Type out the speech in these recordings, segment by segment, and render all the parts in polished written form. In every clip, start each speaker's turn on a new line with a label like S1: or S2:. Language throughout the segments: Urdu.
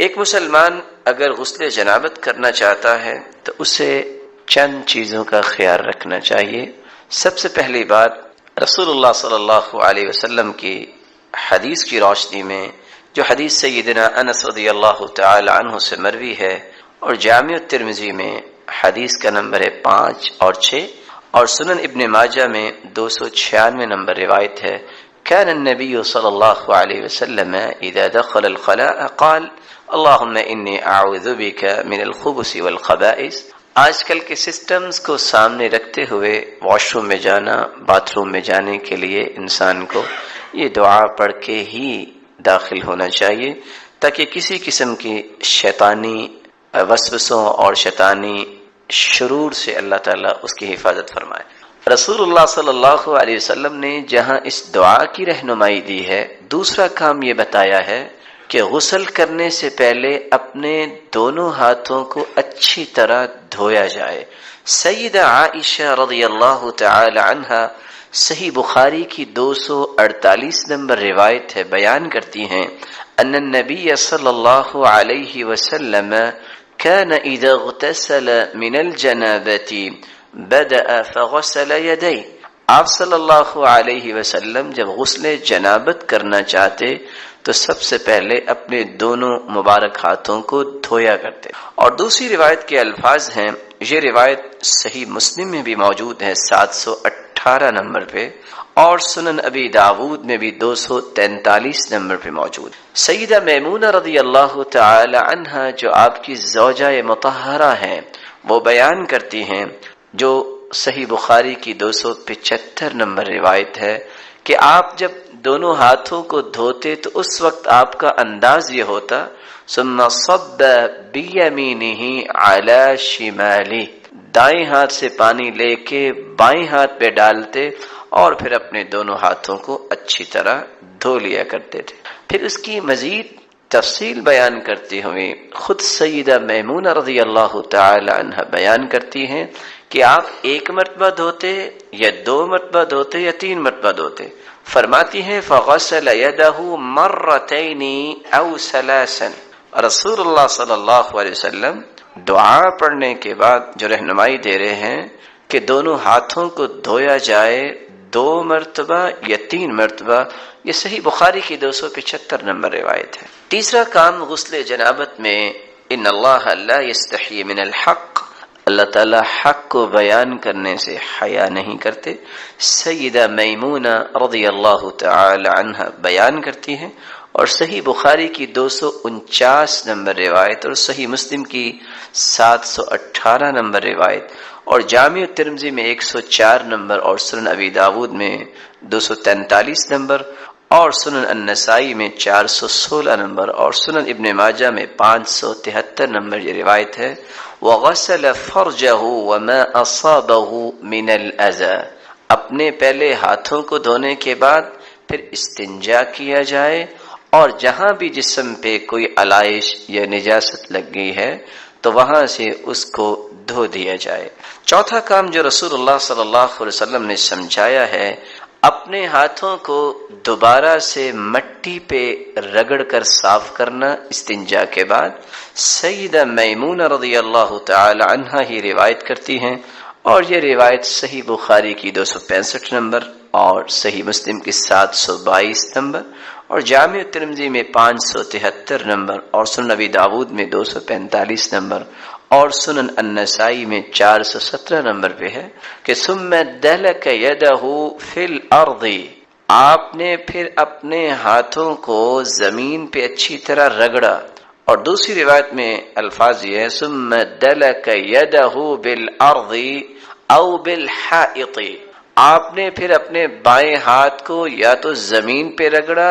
S1: ایک مسلمان اگر غسل جنابت کرنا چاہتا ہے تو اسے چند چیزوں کا خیال رکھنا چاہیے۔ سب سے پہلی بات، رسول اللہ صلی اللہ علیہ وسلم کی حدیث کی روشنی میں، جو حدیث سیدنا انس رضی اللہ تعالی عنہ سے مروی ہے اور جامع الترمذی میں حدیث کا نمبر ہے 5 اور 6، اور سنن ابن ماجہ میں 296 نمبر روایت ہے، كان النبي صلى الله عليه وسلم إذا دخل الخلاء قال اللهم إني أعوذ بك من الخبث والخبائث۔ آج کل کے سسٹمز کو سامنے رکھتے ہوئے واش روم میں جانا، باتھ روم میں جانے کے لیے انسان کو یہ دعا پڑھ کے ہی داخل ہونا چاہیے، تاکہ کسی قسم کی شیطانی وسوسوں اور شیطانی شرور سے اللہ تعالیٰ اس کی حفاظت فرمائے۔ رسول اللہ صلی اللہ علیہ وسلم نے جہاں اس دعا کی رہنمائی دی ہے، دوسرا کام یہ بتایا ہے کہ غسل کرنے سے پہلے اپنے دونوں ہاتھوں کو اچھی طرح دھویا جائے۔ سیدہ عائشہ رضی اللہ تعالی عنہا صحیح بخاری کی 248 نمبر روایت ہے، بیان کرتی ہیں ان النبی صلی اللہ علیہ وسلم كان اذا اغتسل من الجنابۃ بدأ فغسل يديه۔ آپ صلی اللہ علیہ وسلم جب غسل جنابت کرنا چاہتے تو سب سے پہلے اپنے دونوں مبارک ہاتھوں کو دھویا کرتے۔ اور دوسری روایت کے الفاظ ہیں، یہ روایت صحیح مسلم میں بھی موجود ہے 718 نمبر پہ، اور سنن ابی داود میں بھی 243 نمبر پہ موجود۔ سیدہ میمونہ رضی اللہ تعالی عنہا جو آپ کی زوجہ مطہرہ ہیں، وہ بیان کرتی ہیں، جو صحیح بخاری کی 275 نمبر روایت ہے، کہ آپ جب دونوں ہاتھوں کو دھوتے تو اس وقت آپ کا انداز یہ ہوتا ثم صب بیمینہ علی شمالہ، دائیں ہاتھ سے پانی لے کے بائیں ہاتھ پہ ڈالتے اور پھر اپنے دونوں ہاتھوں کو اچھی طرح دھو لیا کرتے تھے۔ پھر اس کی مزید تفصیل بیان کرتے ہوئے خود سیدہ میمونہ رضی اللہ تعالی عنہ بیان کرتی ہیں کہ آپ ایک مرتبہ دھوتے یا 2 مرتبہ دھوتے یا 3 مرتبہ دھوتے۔ فرماتی ہیں فغسل یدہ مرتین او ثلاثا، رسول اللہ صلی اللہ علیہ وسلم دعا پڑھنے کے بعد جو رہنمائی دے رہے ہیں کہ دونوں ہاتھوں کو دھویا جائے 2 مرتبہ یا 3 مرتبہ، یہ صحیح بخاری کی 275 نمبر روایت ہے۔ تیسرا کام غسل جنابت میں، ان اللہ لا یستحی من الحق، اللہ تعالیٰ حق کو بیان کرنے سے حیا نہیں کرتے۔ سیدہ میمونہ رضی اللہ تعالی عنہ بیان کرتی ہیں، اور صحیح بخاری کی 249 نمبر روایت اور صحیح مسلم کی 718 نمبر روایت اور جامع ترمذی میں 104 نمبر اور سنن ابی داود میں 243 نمبر اور سنن النسائی میں 416 نمبر اور سنن ابن ماجہ میں 573 نمبر یہ روایت ہے، وغسل فرجہ وما اصابہ من الاذى، اپنے پہلے ہاتھوں کو دھونے کے بعد پھر استنجا کیا جائے، اور جہاں بھی جسم پہ کوئی علائش یا نجاست لگ گئی ہے تو وہاں سے اس کو دھو دیا جائے۔ چوتھا کام جو رسول اللہ صلی اللہ علیہ وسلم نے سمجھایا ہے، اپنے ہاتھوں کو دوبارہ سے مٹی پہ رگڑ کر صاف کرنا استنجا کے بعد۔ سیدہ میمونہ رضی اللہ تعالی عنہا ہی روایت کرتی ہیں، اور یہ روایت صحیح بخاری کی 265 نمبر اور صحیح مسلم کی 722 نمبر اور جامع ترمذی میں 573 نمبر اور سنن نبی داود میں 245 نمبر اور سنن النسائی میں 417 نمبر پہ ہے کہ ثم دلک یدہ فی الارض، آپ نے پھر اپنے ہاتھوں کو زمین پہ اچھی طرح رگڑا، اور دوسری روایت میں الفاظ یہ ہے ثم دلک یدہ بالارض او بالحائط، آپ نے پھر اپنے بائیں ہاتھ کو یا تو زمین پہ رگڑا،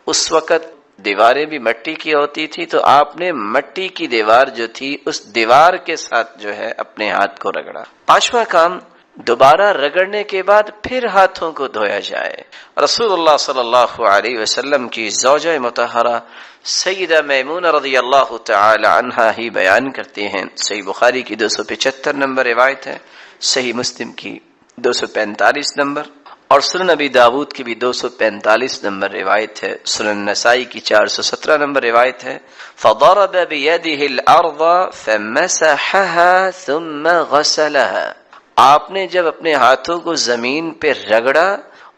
S1: اس وقت دیواریں بھی مٹی کی ہوتی تھی تو آپ نے مٹی کی دیوار جو تھی اس دیوار کے ساتھ جو ہے اپنے ہاتھ کو رگڑا۔ پانچواں کام، دوبارہ رگڑنے کے بعد پھر ہاتھوں کو دھویا جائے۔ رسول اللہ صلی اللہ علیہ وسلم کی زوجہ مطہرہ سیدہ میمونہ رضی اللہ تعالی عنہا ہی بیان کرتے ہیں، صحیح بخاری کی 275 نمبر روایت ہے، صحیح مسلم کی 245 نمبر اور سنن ابی داود کی بھی 245 نمبر روایت ہے، سنن نسائی کی 417 نمبر روایت ہے، فضرب بيده الارض فمسحها ثم غسلها، آپ نے جب اپنے ہاتھوں کو زمین پہ رگڑا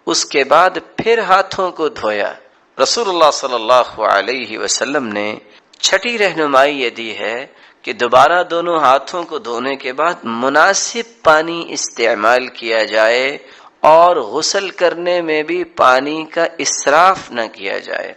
S1: اس کے بعد پھر ہاتھوں کو دھویا۔ رسول اللہ صلی اللہ علیہ وسلم نے چھٹی رہنمائی یہ دی ہے کہ دوبارہ دونوں ہاتھوں کو دھونے کے بعد مناسب پانی استعمال کیا جائے اور غسل کرنے میں بھی پانی کا اسراف نہ کیا جائے۔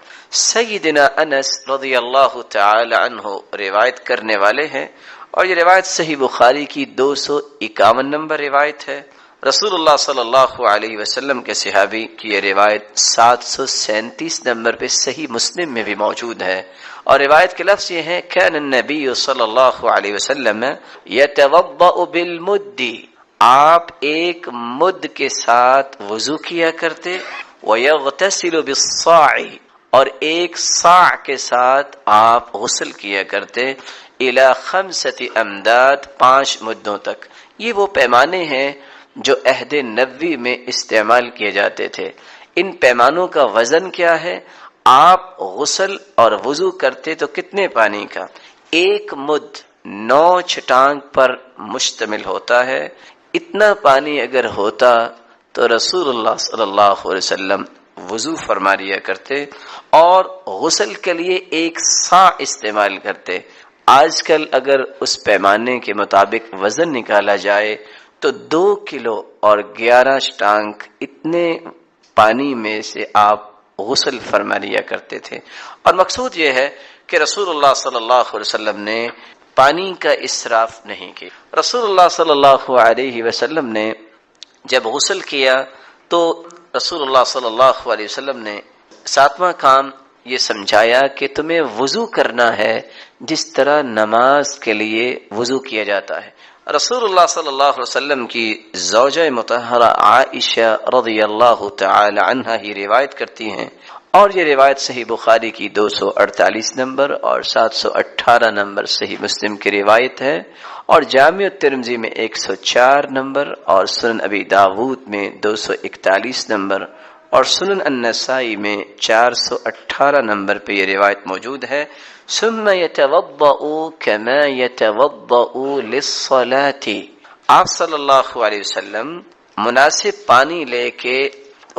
S1: سیدنا انس رضی اللہ تعالی عنہ روایت کرنے والے ہیں، اور یہ روایت صحیح بخاری کی 251 نمبر روایت ہے۔ رسول اللہ صلی اللہ علیہ وسلم کے صحابی کی یہ روایت 737 نمبر پہ صحیح مسلم میں بھی موجود ہے، اور روایت کے لفظ یہ ہیں، کان النبی صلی اللہ علیہ وسلم یتوضأ بالمد، آپ ایک مد کے ساتھ وضو کیا کرتے، ویغتسل بالصاع، اور ایک صاع کے ساتھ آپ غسل کیا کرتے، الی 5 امداد، 5 مدوں تک۔ یہ وہ پیمانے ہیں جو عہد نبوی میں استعمال کیے جاتے تھے۔ ان پیمانوں کا وزن کیا ہے؟ آپ غسل اور وضو کرتے تو کتنے پانی کا؟ 1 مد 9 چھٹانگ پر مشتمل ہوتا ہے۔ اتنا پانی اگر ہوتا تو رسول اللہ صلی اللہ علیہ وسلم وضو فرما لیا کرتے اور غسل کے لیے 1 صاع استعمال کرتے۔ آج کل اگر اس پیمانے کے مطابق وزن نکالا جائے تو 2 کلو اور 11 چھٹانگ اتنے پانی میں سے آپ غسل فرما لیا کرتے تھے۔ اور مقصود یہ ہے کہ رسول اللہ صلی اللہ علیہ وسلم نے پانی کا اسراف نہیں کیا۔ رسول اللہ صلی اللہ علیہ وسلم نے جب غسل کیا تو رسول اللہ صلی اللہ علیہ وسلم نے 7واں کام یہ سمجھایا کہ تمہیں وضو کرنا ہے جس طرح نماز کے لیے وضو کیا جاتا ہے۔ رسول اللہ صلی اللہ علیہ وسلم کی زوجہ مطہرہ عائشہ رضی اللہ تعالی عنہا ہی روایت کرتی ہیں، اور یہ روایت صحیح بخاری کی 248 نمبر اور 718 نمبر صحیح مسلم کی روایت ہے، اور جامع الترمذی میں 104 نمبر اور سنن ابی داود میں 241 نمبر اور سنن النسائی میں 418 نمبر پہ یہ روایت موجود ہے۔ ثم يتوضأ كما يتوضأ للصلاة، آپ صلی اللہ علیہ وسلم مناسب پانی لے کے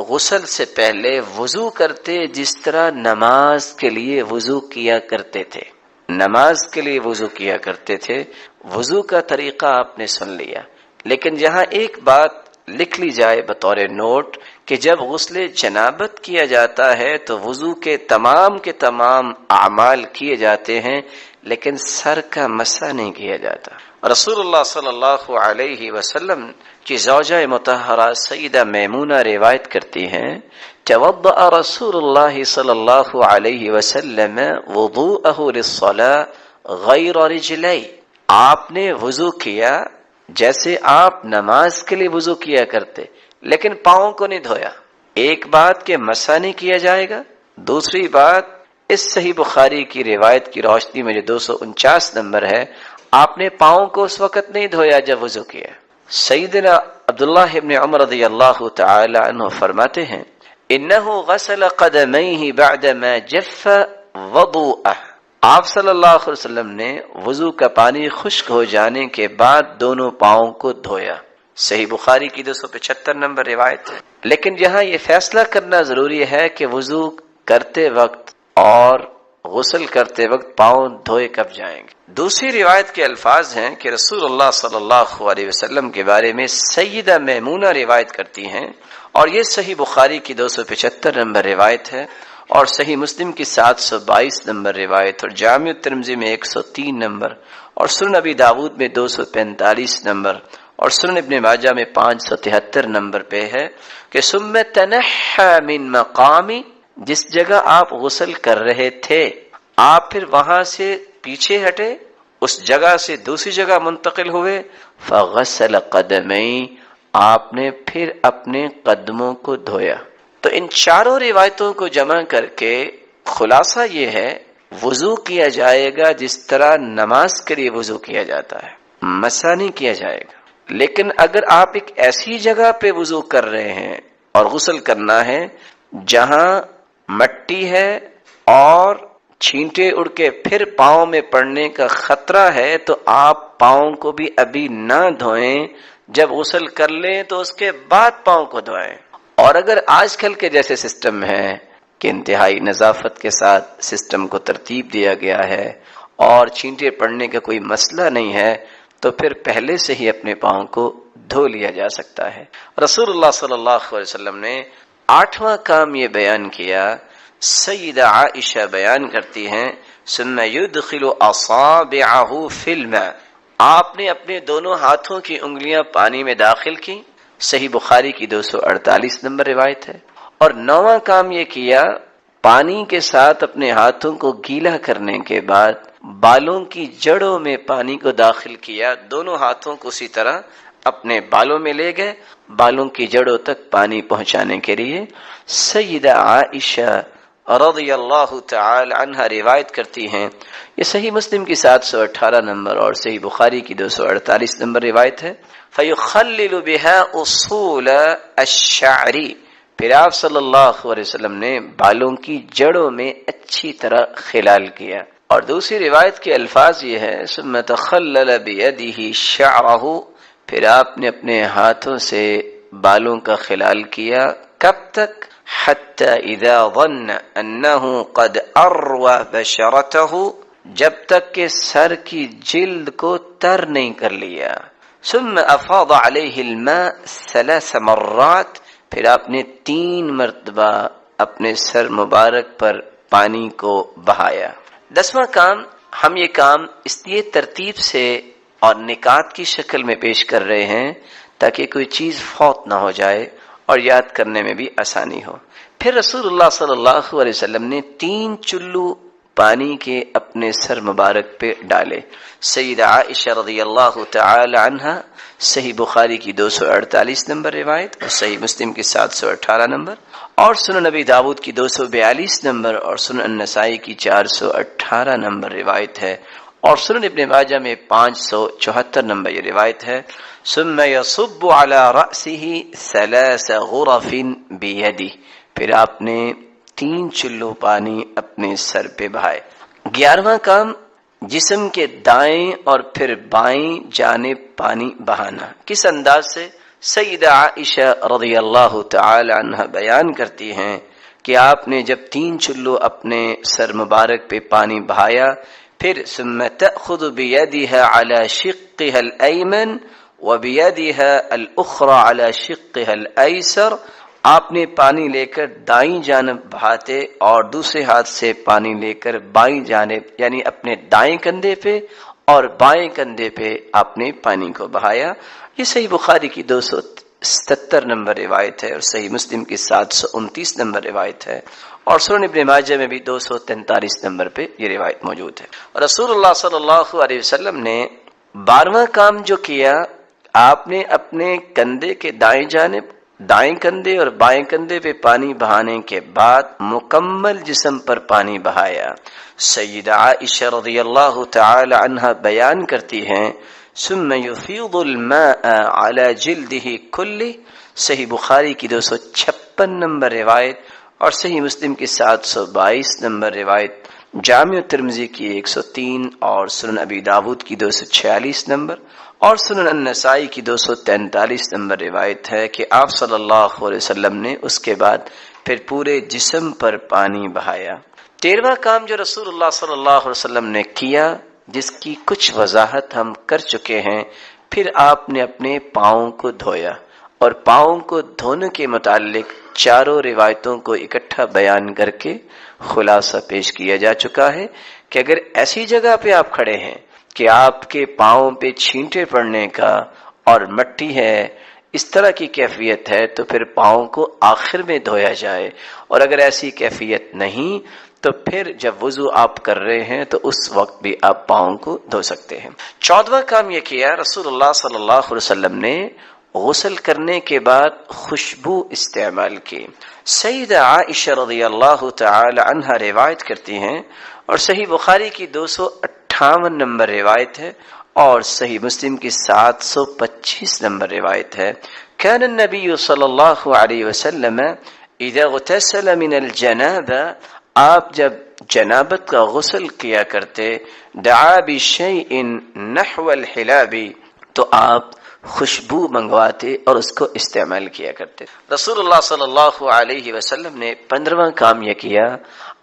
S1: غسل سے پہلے وضو کرتے جس طرح نماز کے لیے وضو کیا کرتے تھے۔ نماز کے لیے وضو کیا کرتے تھے۔ وضو کا طریقہ آپ نے سن لیا، لیکن یہاں ایک بات لکھ لی جائے بطور نوٹ کہ جب غسل جنابت کیا جاتا ہے تو وضو کے تمام اعمال کیے جاتے ہیں، لیکن سر کا مسح نہیں کیا جاتا۔ رسول اللہ صلی اللہ علیہ وسلم کی زوجہ مطہرہ سیدہ میمونہ روایت کرتی ہیں، توضأ رسول اللہ صلی اللہ علیہ وسلم وضوءہ للصلاة غیر رجلی، آپ نے وضو کیا جیسے آپ نماز کے لیے وضو کیا کرتے، لیکن پاؤں کو نہیں دھویا۔ ایک بات کہ مسح نہیں کیا جائے گا، دوسری بات اس صحیح بخاری کی روایت کی روشنی میں جو 249 نمبر ہے، آپ نے پاؤں کو اس وقت نہیں دھویا جب وضو کیا۔ سیدنا عبداللہ ابن عمر رضی اللہ تعالی عنہ فرماتے ہیں، انہ غسل قدمیہ بعدما جف وضوءہ، آپ صلی اللہ علیہ وسلم نے وضو کا پانی خشک ہو جانے کے بعد دونوں پاؤں کو دھویا۔ صحیح بخاری کی 275 نمبر روایت ہے۔ لیکن یہاں یہ فیصلہ کرنا ضروری ہے کہ وضو کرتے وقت اور غسل کرتے وقت پاؤں دھوئے کب جائیں گے۔ دوسری روایت کے الفاظ ہیں کہ رسول اللہ صلی اللہ علیہ وسلم کے بارے میں سیدہ میمونہ روایت کرتی ہیں، اور یہ صحیح بخاری کی 275 نمبر روایت ہے، اور صحیح مسلم کی 722 نمبر روایت، اور جامع الترمذی میں 103 نمبر، اور سنن ابی داود میں 245 نمبر، اور سنن ابن ماجہ میں 573 نمبر پہ ہے کہ ثم تنحى من مقامی، جس جگہ آپ غسل کر رہے تھے آپ پھر وہاں سے پیچھے ہٹے، اس جگہ سے دوسری جگہ منتقل ہوئے، فغسل قدمی، آپ نے پھر اپنے قدموں کو دھویا۔ تو ان چاروں روایتوں کو جمع کر کے خلاصہ یہ ہے، وضو کیا جائے گا جس طرح نماز کے لیے وضو کیا جاتا ہے، مسح نہیں کیا جائے گا۔ لیکن اگر آپ ایک ایسی جگہ پہ وضو کر رہے ہیں اور غسل کرنا ہے جہاں مٹی ہے اور چھینٹے اڑ کے پھر پاؤں میں پڑنے کا خطرہ ہے تو آپ پاؤں کو بھی ابھی نہ دھوئیں، جب غسل کر لیں تو اس کے بعد پاؤں کو دھوئیں۔ اور اگر آج کل کے جیسے سسٹم ہے کہ انتہائی نظافت کے ساتھ سسٹم کو ترتیب دیا گیا ہے اور چھینٹے پڑنے کا کوئی مسئلہ نہیں ہے تو پھر پہلے سے ہی اپنے پاؤں کو دھو لیا جا سکتا ہے۔ رسول اللہ صلی اللہ علیہ وسلم نے 8واں کام یہ بیان کیا، سیدہ عائشہ بیان کرتی ہیں ثم يدخل اصابعه في الماء، آپ نے اپنے دونوں ہاتھوں کی انگلیاں پانی میں داخل کی، صحیح بخاری کی 248 نمبر روایت ہے۔ اور 9واں کام یہ کیا، پانی کے ساتھ اپنے ہاتھوں کو گیلا کرنے کے بعد بالوں کی جڑوں میں پانی کو داخل کیا، دونوں ہاتھوں کو اسی طرح اپنے بالوں میں لے گئے، بالوں کی جڑوں تک پانی پہنچانے کے لیے۔ سیدہ عائشہ رضی اللہ تعالی عنہ روایت کرتی ہیں، یہ صحیح مسلم کی 718 نمبر اور صحیح بخاری کی 248 نمبر روایت ہے، فَيُخَلِّلُ بِهَا أُصُولَ الشَّعْرِ، پھر آپ صلی اللہ علیہ وسلم نے بالوں کی جڑوں میں اچھی طرح خلال کیا۔ اور دوسری روایت کے الفاظ یہ ہے ثُمَّ تَخَلَّلَ بِيَدِهِ شَعْرَهُ، پھر آپ نے اپنے ہاتھوں سے بالوں کا خلال کیا، کب تک؟ حتی اذا ظن انہ قد اروى بشرته، جب تک کہ سر کی جلد کو تر نہیں کر لیا۔ ثم افاض علیہ الماء 3 مرات، پھر آپ نے 3 مرتبہ اپنے سر مبارک پر پانی کو بہایا۔ 10واں کام، ہم یہ کام اس لیے ترتیب سے اور نکات کی شکل میں پیش کر رہے ہیں تاکہ کوئی چیز فوت نہ ہو جائے اور یاد کرنے میں بھی آسانی ہو۔ پھر رسول اللہ صلی اللہ علیہ وسلم نے 3 چلو پانی کے اپنے سر مبارک پہ ڈالے۔ سیدہ عائشہ رضی اللہ تعالی عنہ، صحیح بخاری کی 248 نمبر روایت اور صحیح مسلم کی 718 نمبر اور سنن نبی داود کی 242 نمبر اور سنن النسائی کی 418 نمبر روایت ہے، اور سنن ابن ماجہ میں 574 نمبر یہ روایت ہے۔ ثم يصب على رأسه 3 غرف بيده، پھر آپ نے 3 چلو پانی اپنے سر پہ بہائے۔ 11واں کام، جسم کے دائیں اور پھر بائیں جانب پانی بہانا۔ کس انداز سے؟ سیدہ عائشہ رضی اللہ تعالی عنہ بیان کرتی ہیں کہ آپ نے جب 3 چلو اپنے سر مبارک پہ پانی بہایا، پھر ثم تأخذ بيدها على شقها الأيمن وبيدها الأخرى على شقها الأيسر، آپ نے پانی لے کر دائیں جانب بہاتے اور دوسرے ہاتھ سے پانی لے کر بائیں جانب یعنی اپنے دائیں کندھے پہ اور بائیں کندھے پہ آپ نے پانی کو بہایا۔ یہ صحیح بخاری کی 277 نمبر روایت ہے اور صحیح مسلم کی 729 نمبر روایت ہے، اور سنن ابن ماجہ میں بھی 243 نمبر پہ یہ روایت موجود ہے۔ رسول اللہ صلی اللہ علیہ وسلم نے 12واں کام جو کیا، آپ نے اپنے کندھے کے دائیں جانب، دائیں کندھے اور بائیں کندھے پہ پانی بہانے کے بعد مکمل جسم پر پانی بہایا۔ سیدہ عائشہ رضی اللہ تعالی عنہ بیان کرتی ہیں ثم يفيض الماء على جلده كله، صحیح بخاری کی 256 نمبر روایت اور صحیح مسلم کی 722 نمبر روایت، جامع ترمذی کی 103 اور سنن ابی داود کی 246 نمبر اور سنن النسائی کی 243 نمبر روایت ہے کہ آپ صلی اللہ علیہ وسلم نے اس کے بعد پھر پورے جسم پر پانی بہایا۔ 13واں کام جو رسول اللہ صلی اللہ علیہ وسلم نے کیا، جس کی کچھ وضاحت ہم کر چکے ہیں، پھر آپ نے اپنے پاؤں کو دھویا، اور پاؤں کو دھونے کے متعلق 4 روایتوں کو اکٹھا بیان کر کے خلاصہ پیش کیا جا چکا ہے کہ اگر ایسی جگہ پہ آپ کھڑے ہیں کہ آپ کے پاؤں پہ چھینٹے پڑنے کا اور مٹی ہے، اس طرح کی کیفیت ہے تو پھر پاؤں کو آخر میں دھویا جائے، اور اگر ایسی کیفیت نہیں تو پھر جب وضو آپ کر رہے ہیں تو اس وقت بھی آپ پاؤں کو دھو سکتے ہیں۔ 14واں کام یہ کیا، رسول اللہ صلی اللہ علیہ وسلم نے غسل کرنے کے بعد خوشبو استعمال کی۔ سیدہ عائشہ رضی اللہ تعالی عنہ روایت کرتی ہیں اور صحیح بخاری کی 258 نمبر روایت ہے اور صحیح مسلم کی 725 نمبر روایت ہے، كان النبی صلی اللہ علیہ وسلم اذا اغتسل من الجنابہ، آپ جب جنابت کا غسل کیا کرتے، دعا بشیء نحو الحلاب، تو آپ خوشبو منگواتے اور اس کو استعمال کیا کرتے۔ رسول اللہ صلی اللہ علیہ وسلم نے 15واں کام یہ کیا،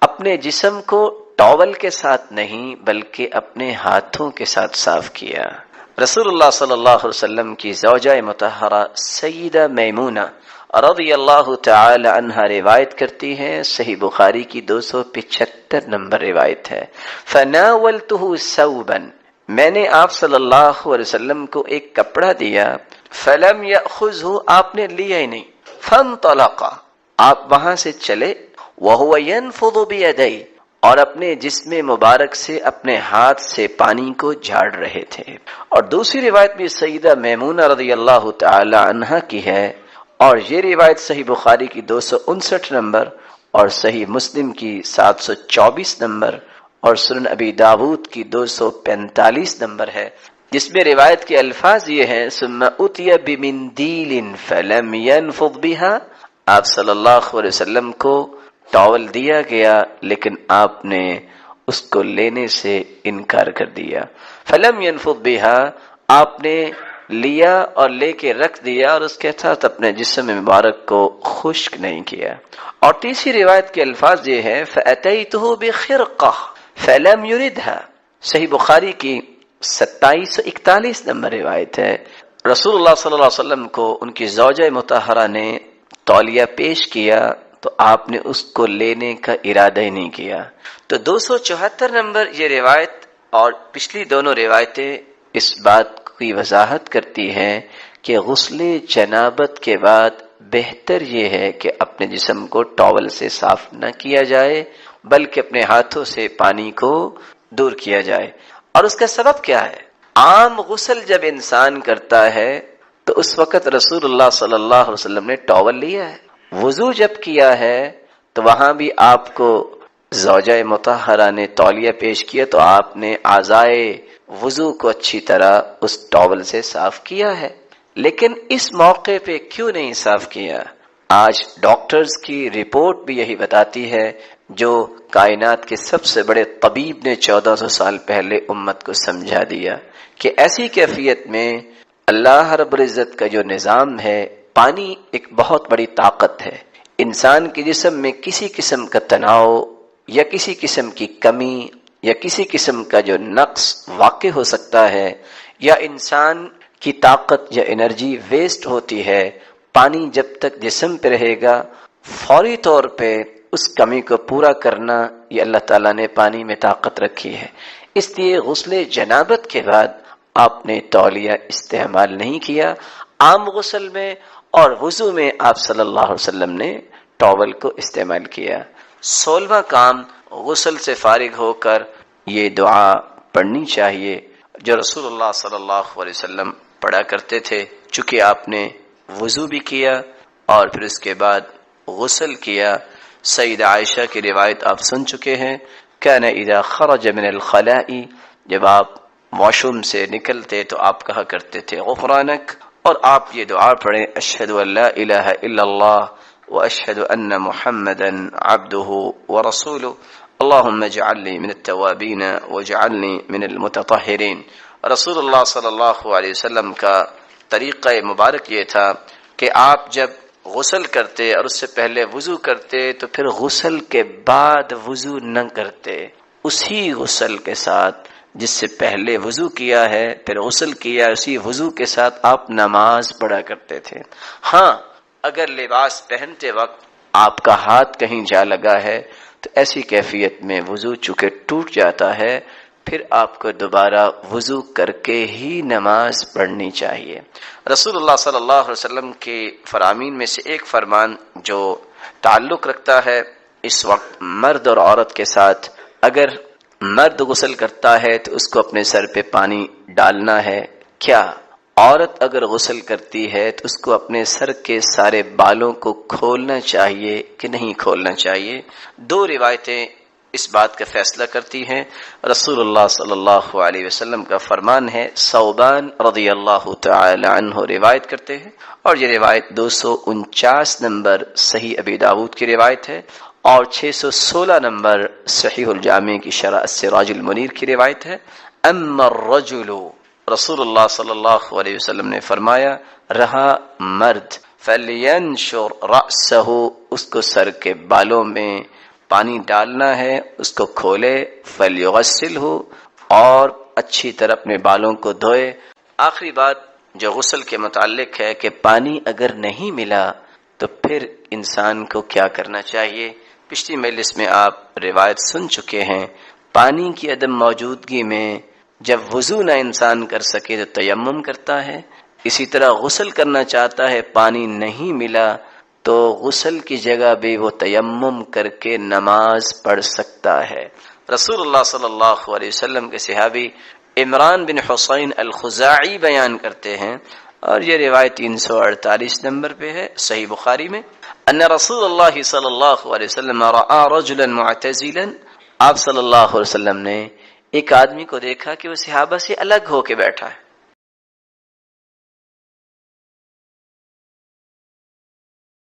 S1: اپنے جسم کو ٹاول کے ساتھ نہیں بلکہ اپنے ہاتھوں کے ساتھ صاف کیا۔ رسول اللہ صلی اللہ علیہ وسلم کی زوجہ مطہرہ سیدہ میمونہ رضی اللہ تعالی عنہا روایت کرتی ہیں، صحیح بخاری کی 275 نمبر روایت ہے، فناولتہ ثوبا، میں نے آپ صلی اللہ علیہ وسلم کو ایک کپڑا دیا، فلم یأخذہ، آپ نے لیا ہی نہیں، فانطلق، آپ وہاں سے چلے، وہو ینفض بیدیہ، اور اپنے جسم مبارک سے اپنے ہاتھ سے پانی کو جھاڑ رہے تھے۔ اور دوسری روایت بھی سیدہ میمونہ رضی اللہ تعالی عنہا کی ہے، اور یہ روایت صحیح بخاری کی 259 نمبر اور صحیح مسلم کی 724 نمبر اور سنن ابی داود کی 245 نمبر ہے، جس میں روایت کے الفاظ یہ ہیں، ثم اتي بمندیل فلم ينفض بها، آپ صلی اللہ علیہ وسلم کو ٹاول دیا گیا لیکن آپ نے اس کو لینے سے انکار کر دیا، فلم ينفض بها، آپ نے لیا اور لے کے رکھ دیا اور اس کے ساتھ اپنے جسم مبارک کو خشک نہیں کیا۔ اور تیسری روایت کے الفاظ یہ ہے، فأتيته بخرقة فلم يردها، صحیح بخاری کی 2741 نمبر روایت ہے، رسول اللہ صلی اللہ علیہ وسلم کو ان کی زوجہ مطہرہ نے تولیہ پیش کیا تو آپ نے اس کو لینے کا ارادہ ہی نہیں کیا۔ تو 274 نمبر یہ روایت اور پچھلی دونوں روایتیں اس بات کی وضاحت کرتی ہیں کہ غسل جنابت کے بعد بہتر یہ ہے کہ اپنے جسم کو ٹاول سے صاف نہ کیا جائے بلکہ اپنے ہاتھوں سے پانی کو دور کیا جائے۔ اور اس کا سبب کیا ہے؟ عام غسل جب انسان کرتا ہے تو اس وقت رسول اللہ صلی اللہ علیہ وسلم نے ٹاول لیا ہے، وضو جب کیا ہے تو وہاں بھی آپ کو زوجہ مطہرہ نے تولیہ پیش کیا تو آپ نے اعضائے وضو کو اچھی طرح اس ٹاول سے صاف کیا ہے، لیکن اس موقع پہ کیوں نہیں صاف کیا؟ آج ڈاکٹرز کی رپورٹ بھی یہی بتاتی ہے، جو کائنات کے سب سے بڑے طبیب نے 1400 سال پہلے امت کو سمجھا دیا کہ ایسی کیفیت میں اللہ رب العزت کا جو نظام ہے، پانی ایک بہت بڑی طاقت ہے۔ انسان کے جسم میں کسی قسم کا تناؤ یا کسی قسم کی کمی یا کسی قسم کا جو نقص واقع ہو سکتا ہے، یا انسان کی طاقت یا انرجی ویسٹ ہوتی ہے، پانی جب تک جسم پہ رہے گا فوری طور پہ اس کمی کو پورا کرنا، یہ اللہ تعالیٰ نے پانی میں طاقت رکھی ہے۔ اس لیے غسل جنابت کے بعد آپ نے تولیہ استعمال نہیں کیا، عام غسل میں اور وضو میں آپ صلی اللہ علیہ وسلم نے ٹاول کو استعمال کیا۔ 16واں کام، غسل سے فارغ ہو کر یہ دعا پڑھنی چاہیے جو رسول اللہ صلی اللہ علیہ وسلم پڑھا کرتے تھے۔ چونکہ آپ نے وضو بھی کیا اور پھر اس کے بعد غسل کیا، سیدہ عائشہ کی روایت آپ سن چکے ہیں، کان اذا خرج من الخلاء، جب آپ واش روم سے نکلتے تو آپ کہا کرتے تھے غفرانک، اور آپ یہ دعا پڑھیں، اشہد ان لا الہ الا اللہ واشہد ان محمدا عبدہ ورسولہ، اللہم اجعلنی من التوابین واجعلنی من المتطہرین۔ رسول اللہ صلی اللہ علیہ وسلم کا طریقہ مبارک یہ تھا کہ آپ جب غسل کرتے اور اس سے پہلے وضو کرتے تو پھر غسل کے بعد وضو نہ کرتے، اسی غسل کے ساتھ جس سے پہلے وضو کیا ہے پھر غسل کیا، اسی وضو کے ساتھ آپ نماز پڑھا کرتے تھے۔ ہاں، اگر لباس پہنتے وقت آپ کا ہاتھ کہیں جا لگا ہے تو ایسی کیفیت میں وضو چونکہ ٹوٹ جاتا ہے، پھر آپ کو دوبارہ وضو کر کے ہی نماز پڑھنی چاہیے۔ رسول اللہ صلی اللہ علیہ وسلم کے فرامین میں سے ایک فرمان جو تعلق رکھتا ہے اس وقت مرد اور عورت کے ساتھ، اگر مرد غسل کرتا ہے تو اس کو اپنے سر پہ پانی ڈالنا ہے، کیا عورت اگر غسل کرتی ہے تو اس کو اپنے سر کے سارے بالوں کو کھولنا چاہیے کہ نہیں کھولنا چاہیے؟ دو روایتیں اس بات کا فیصلہ کرتی ہیں۔ رسول اللہ صلی اللہ علیہ وسلم کا فرمان ہے، ثوبان رضی اللہ تعالی عنہ روایت کرتے ہیں، اور یہ روایت 249 نمبر صحیح ابی داؤد کی روایت ہے، اور 616 نمبر صحیح الجامع کی شرح السراج المنیر کی روایت ہے۔ اما الرجل، رسول اللہ صلی اللہ علیہ وسلم نے فرمایا، رہا مرد، فَلْيَنْشُرْ رَأْسَهُ، اس کو سر کے بالوں میں پانی ڈالنا ہے، اس کو کھولے، فَلْيُغَسِّلْهُ، اور اچھی طرح اپنے بالوں کو دھوئے۔ آخری بات جو غسل کے متعلق ہے کہ پانی اگر نہیں ملا تو پھر انسان کو کیا کرنا چاہیے۔ پچھلی مجلس میں آپ روایت سن چکے ہیں، پانی کی عدم موجودگی میں جب وضو نہ انسان کر سکے تو تیمم کرتا ہے، اسی طرح غسل کرنا چاہتا ہے، پانی نہیں ملا تو غسل کی جگہ بھی وہ تیمم کر کے نماز پڑھ سکتا ہے۔ رسول اللہ صلی اللہ علیہ وسلم کے صحابی عمران بن حسین الخزاعی بیان کرتے ہیں، اور یہ روایت 348 نمبر پہ ہے صحیح بخاری میں، ان رسول اللہ صلی اللہ علیہ وسلم رأى رجلا معتزلا، آپ صلی اللہ علیہ وسلم نے ایک آدمی کو دیکھا کہ وہ صحابہ سے الگ ہو کے بیٹھا ہے،